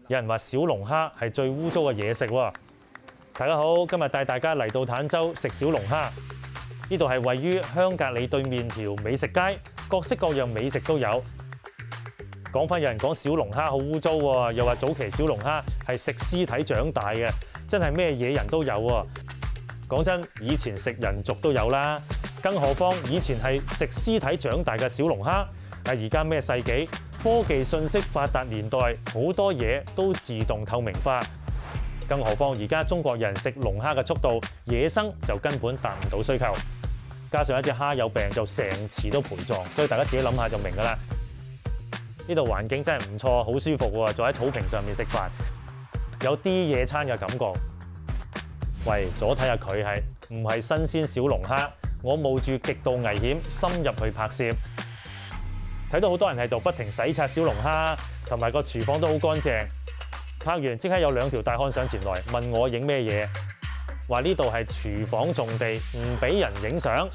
有人話小龍蝦係最污糟嘅嘢食喎。大家好，今日帶大家嚟到坦洲食小龍蝦。呢度係位於香格里對面條美食街，各式各樣美食都有。講翻有人講小龍蝦好污糟喎，又話早期小龍蝦係食屍體長大嘅，真係咩野人都有喎。講真，以前食人族都有啦，更何況以前係食屍體長大嘅小龍蝦。而家咩世紀，科技信息發達年代，好多嘢都自動透明化。更何況而家中國人食龍蝦嘅速度，野生就根本達唔到需求。加上一隻蝦有病，就成池都陪葬，所以大家自己諗下就明㗎啦。呢度環境真係唔錯，好舒服喎，坐喺草坪上面食飯，有啲野餐嘅感覺。喂，左睇下佢係唔係新鮮小龍蝦？我冒住極度危險深入去拍攝，睇到好多人喺度不停洗刷小龍蝦，同埋個廚房都好乾淨。拍完即刻有2條大漢上前來問我影咩嘢，話呢度係廚房種地，唔俾人影相。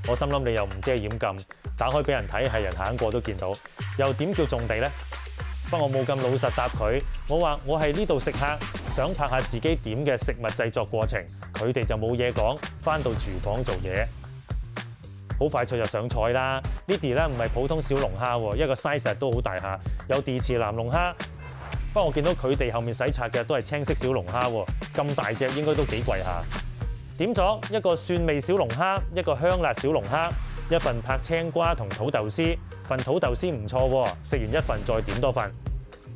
我心諗你又唔遮掩禁，打開俾人睇，係人行過都見到，又點叫種地呢？不過我冇咁老實答佢，我話我係呢度食客，想拍下自己點嘅食物製作過程。佢哋就冇嘢講，返到廚房做嘢。好快脆就上菜啦！呢啲咧唔係普通小龍蝦喎，一個 size 都好大下，有地翅藍龍蝦。不過我見到佢哋後面洗刷嘅都係青色小龍蝦喎，咁大隻應該都幾貴下。點咗一個蒜味小龍蝦，一個香辣小龍蝦，一份拍青瓜同土豆絲，份土豆絲唔錯喎，食完一份再點多份。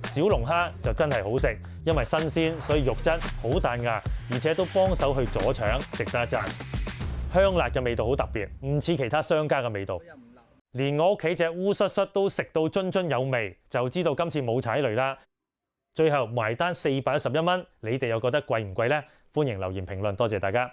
小龍蝦就真係好食，因為新鮮，所以肉質好彈牙，而且都幫手去阻腸，值得一讚。香辣嘅味道好特別，唔似其他商家嘅味道。連我屋企隻烏瑟瑟都食到津津有味，就知道今次冇踩雷啦。最後埋單411蚊，你哋又覺得貴唔貴呢？歡迎留言評論，多謝大家。